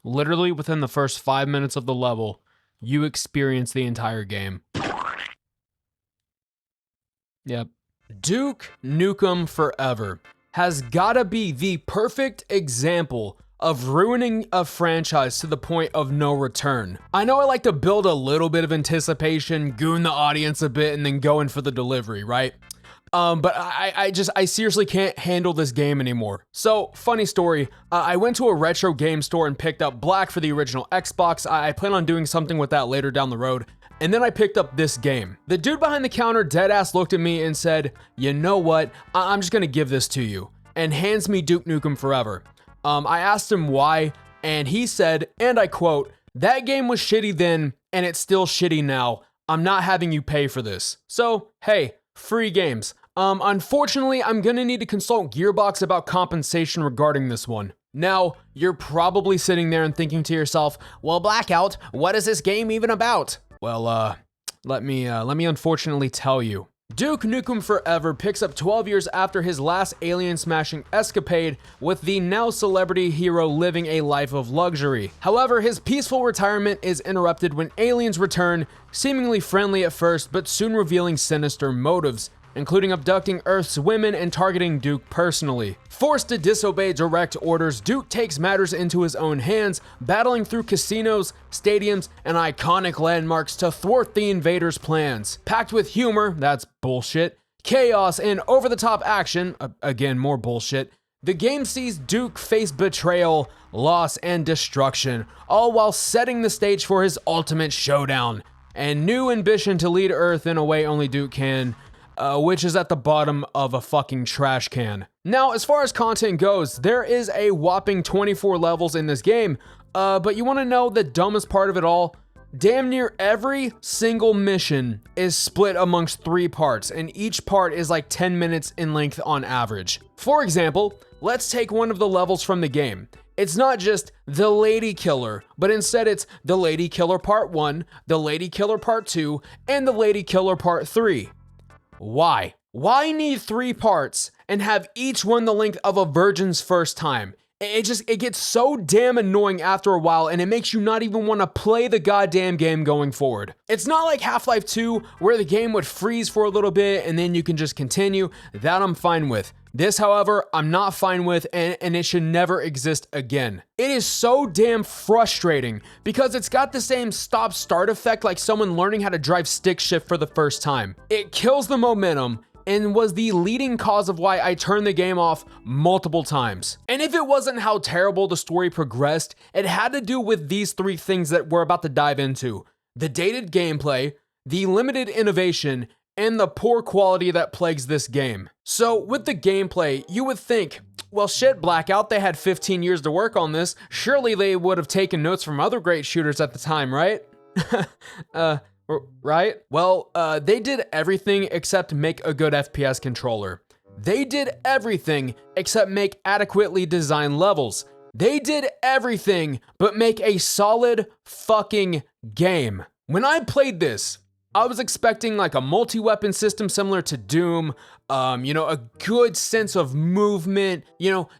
Literally within the first 5 minutes of the level, you experience the entire game. Yep. Duke Nukem Forever has gotta be the perfect example of ruining a franchise to the point of no return. I know I like to build a little bit of anticipation, goon the audience a bit, and then go in for the delivery, right? But I seriously can't handle this game anymore. So, funny story, I went to a retro game store and picked up Black for the original Xbox. I plan on doing something with that later down the road. And then I picked up this game. The dude behind the counter deadass looked at me and said, "You know what, I'm just gonna give this to you," and hands me Duke Nukem Forever. I asked him why, and he said, and I quote, "That game was shitty then, and it's still shitty now. I'm not having you pay for this." So, hey, free games. Unfortunately, I'm gonna need to consult Gearbox about compensation regarding this one. Now, you're probably sitting there and thinking to yourself, "Well, Blackout, what is this game even about?" Well, let me unfortunately tell you. Duke Nukem Forever picks up 12 years after his last alien-smashing escapade, with the now celebrity hero living a life of luxury. However, his peaceful retirement is interrupted when aliens return, seemingly friendly at first, but soon revealing sinister motives, including abducting Earth's women and targeting Duke personally. Forced to disobey direct orders, Duke takes matters into his own hands, battling through casinos, stadiums, and iconic landmarks to thwart the invaders' plans. Packed with humor, that's bullshit, chaos, and over-the-top action, again more bullshit, the game sees Duke face betrayal, loss, and destruction, all while setting the stage for his ultimate showdown, and new ambition to lead Earth in a way only Duke can, which is at the bottom of a fucking trash can. Now, as far as content goes, there is a whopping 24 levels in this game, but you want to know the dumbest part of it all? Damn near every single mission is split amongst 3 parts, and each part is like 10 minutes in length on average. For example, let's take one of the levels from the game. It's not just the Lady Killer, but instead it's the Lady Killer Part 1, the Lady Killer Part 2, and the Lady Killer Part 3. Why? Why need 3 parts and have each one the length of a virgin's first time? It gets so damn annoying after a while, and it makes you not even want to play the goddamn game going forward. It's not like Half-Life 2 where the game would freeze for a little bit and then you can just continue. That I'm fine with. This, however, I'm not fine with, and it should never exist again. It is so damn frustrating because it's got the same stop-start effect like someone learning how to drive stick shift for the first time. It kills the momentum and was the leading cause of why I turned the game off multiple times. And if it wasn't how terrible the story progressed, it had to do with these 3 things that we're about to dive into: the dated gameplay, the limited innovation, and the poor quality that plagues this game. So with the gameplay, you would think, well shit, Blackout, they had 15 years to work on this. Surely they would have taken notes from other great shooters at the time, right? Right? Well, they did everything except make a good FPS controller. They did everything except make adequately designed levels. They did everything but make a solid fucking game. When I played this, I was expecting like a multi-weapon system similar to Doom, a good sense of movement,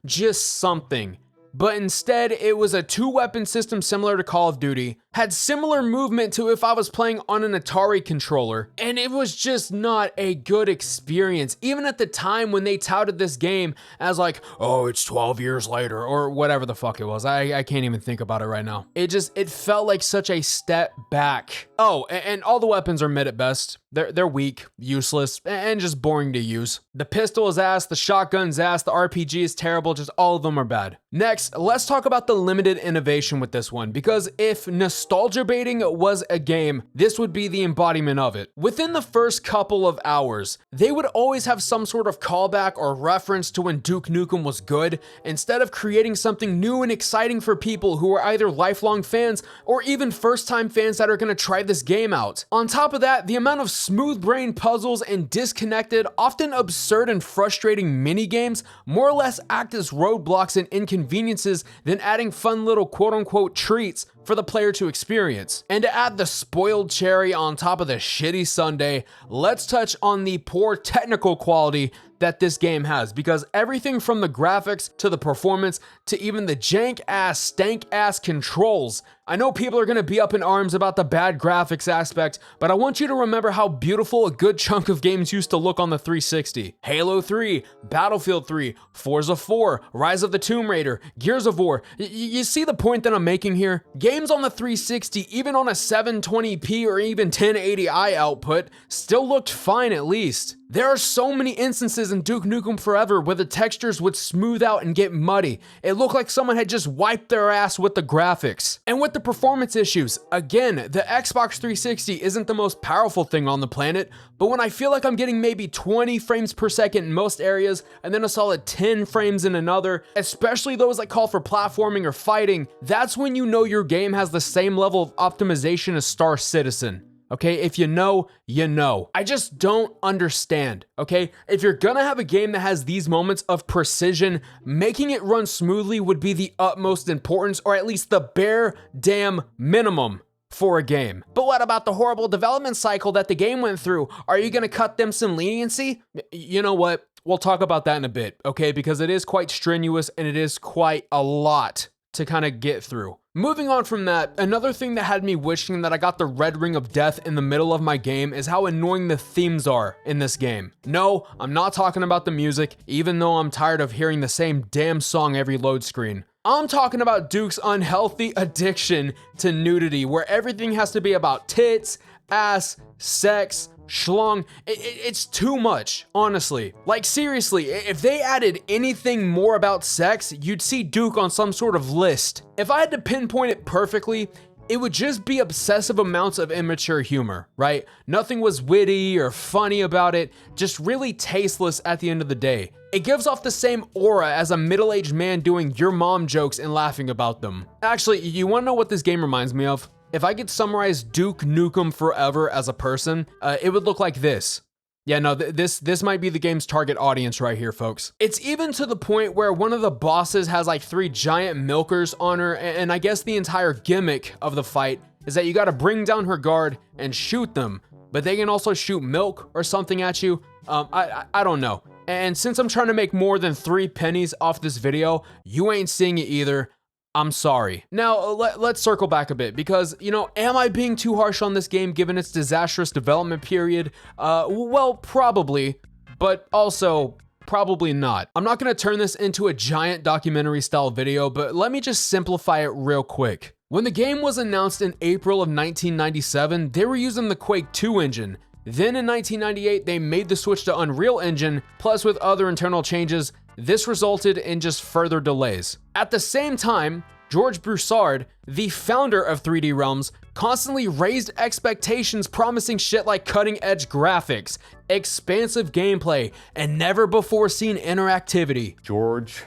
just something. But instead, it was a 2-weapon system similar to Call of Duty, had similar movement to if I was playing on an Atari controller, and it was just not a good experience, even at the time when they touted this game as like, oh, it's 12 years later, or whatever the fuck it was. I can't even think about it right now. It felt like such a step back. Oh, and all the weapons are mid at best. They're weak, useless, and just boring to use. The pistol is ass, the shotgun's ass, the RPG is terrible, just all of them are bad. Next, let's talk about the limited innovation with this one, because if nostalgia baiting was a game, this would be the embodiment of it. Within the first couple of hours, they would always have some sort of callback or reference to when Duke Nukem was good, instead of creating something new and exciting for people who are either lifelong fans or even first-time fans that are gonna try this game out. On top of that, the amount of smooth-brained puzzles and disconnected, often absurd and frustrating mini-games more or less act as roadblocks and inconveniences than adding fun little quote-unquote treats for the player to experience. And to add the spoiled cherry on top of the shitty sundae, let's touch on the poor technical quality that this game has, because everything from the graphics to the performance to even the jank ass, stank ass controls. I know people are gonna be up in arms about the bad graphics aspect, but I want you to remember how beautiful a good chunk of games used to look on the 360. Halo 3, Battlefield 3, Forza 4, Rise of the Tomb Raider, Gears of War. You see the point that I'm making here? Games on the 360, even on a 720p or even 1080i output, still looked fine at least. There are so many instances in Duke Nukem Forever where the textures would smooth out and get muddy. It looked like someone had just wiped their ass with the graphics. And with the performance issues, again, the Xbox 360 isn't the most powerful thing on the planet, but when I feel like I'm getting maybe 20 frames per second in most areas and then a solid 10 frames in another, especially those that call for platforming or fighting, that's when you know your game has the same level of optimization as Star Citizen. Okay, if you know, you know. I just don't understand, okay? If you're gonna have a game that has these moments of precision, making it run smoothly would be the utmost importance, or at least the bare damn minimum for a game. But what about the horrible development cycle that the game went through? Are you gonna cut them some leniency? You know what? We'll talk about that in a bit, okay? Because it is quite strenuous and it is quite a lot to kind of get through. Moving on from that, another thing that had me wishing that I got the red ring of death in the middle of my game is how annoying the themes are in this game. No, I'm not talking about the music, even though I'm tired of hearing the same damn song every load screen. I'm talking about Duke's unhealthy addiction to nudity, where everything has to be about tits, ass, sex, schlong. It's too much, honestly. Like seriously, if they added anything more about sex, you'd see Duke on some sort of list. If I had to pinpoint it perfectly, it would just be obsessive amounts of immature humor, right? Nothing was witty or funny about it, just really tasteless at the end of the day. It gives off the same aura as a middle-aged man doing your mom jokes and laughing about them. Actually, you wanna know what this game reminds me of? If I could summarize Duke Nukem Forever as a person, it would look like this. Yeah, no, this might be the game's target audience right here, folks. It's even to the point where one of the bosses has like 3 giant milkers on her, and I guess the entire gimmick of the fight is that you gotta bring down her guard and shoot them, but they can also shoot milk or something at you. I don't know. And since I'm trying to make more than 3 pennies off this video, you ain't seeing it either. I'm sorry. Now, let's circle back a bit because, you know, am I being too harsh on this game given its disastrous development period? Well, probably, but also probably not. I'm not gonna turn this into a giant documentary style video, but let me just simplify it real quick. When the game was announced in April of 1997, they were using the Quake 2 engine. Then in 1998, they made the switch to Unreal Engine, plus with other internal changes, this resulted in just further delays. At the same time, George Broussard, the founder of 3D Realms, constantly raised expectations promising shit like cutting-edge graphics, expansive gameplay, and never before seen interactivity. George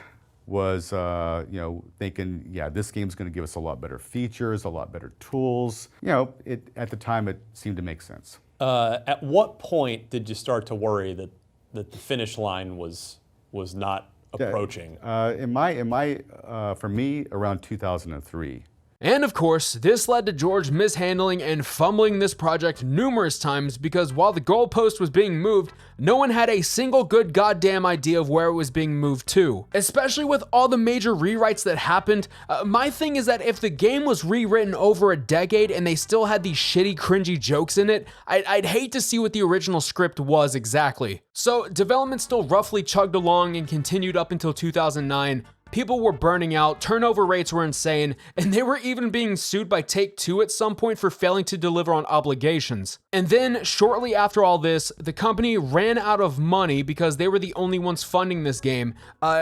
was thinking, yeah, this game's gonna give us a lot better features, a lot better tools. You know, at the time it seemed to make sense. At what point did you start to worry that the finish line was not approaching? For me, around 2003. And of course, this led to George mishandling and fumbling this project numerous times because while the goalpost was being moved, no one had a single good goddamn idea of where it was being moved to. Especially with all the major rewrites that happened, my thing is that if the game was rewritten over a decade and they still had these shitty, cringy jokes in it, I'd hate to see what the original script was exactly. So development still roughly chugged along and continued up until 2009. People were burning out, turnover rates were insane, and they were even being sued by Take-Two at some point for failing to deliver on obligations. And then, shortly after all this, the company ran out of money because they were the only ones funding this game,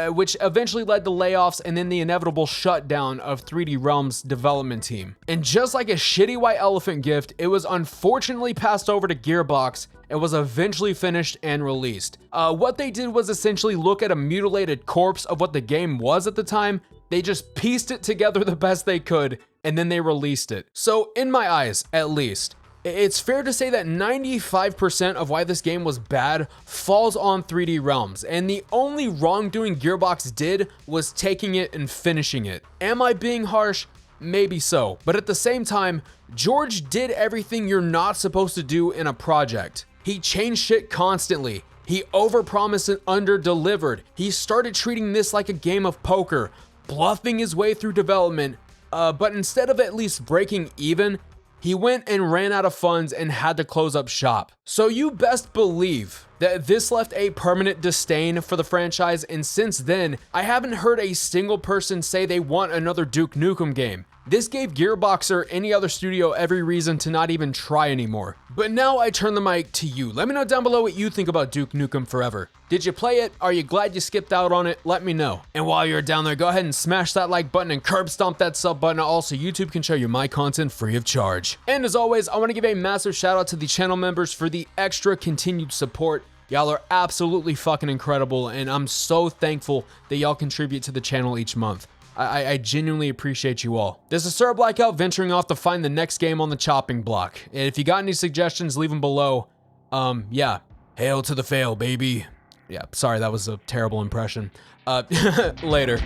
which eventually led to layoffs and then the inevitable shutdown of 3D Realms' development team. And just like a shitty white elephant gift, it was unfortunately passed over to Gearbox. It was eventually finished and released. What they did was essentially look at a mutilated corpse of what the game was at the time. They just pieced it together the best they could, and then they released it. So in my eyes, at least, it's fair to say that 95% of why this game was bad falls on 3D Realms, and the only wrongdoing Gearbox did was taking it and finishing it. Am I being harsh? Maybe so, but at the same time, George did everything you're not supposed to do in a project. He changed shit constantly. He overpromised and underdelivered. He started treating this like a game of poker, bluffing his way through development, but instead of at least breaking even, he went and ran out of funds and had to close up shop. So you best believe that this left a permanent disdain for the franchise, and since then, I haven't heard a single person say they want another Duke Nukem game. This gave Gearbox or any other studio every reason to not even try anymore. But now I turn the mic to you. Let me know down below what you think about Duke Nukem Forever. Did you play it? Are you glad you skipped out on it? Let me know. And while you're down there, go ahead and smash that like button and curb stomp that sub button. Also, YouTube can show you my content free of charge. And as always, I want to give a massive shout out to the channel members for the extra continued support. Y'all are absolutely fucking incredible, and I'm so thankful that y'all contribute to the channel each month. I genuinely appreciate you all. This is Sir Blackout venturing off to find the next game on the chopping block. And if you got any suggestions, leave them below. Yeah, hail to the fail, baby. Yeah, sorry, that was a terrible impression. Later.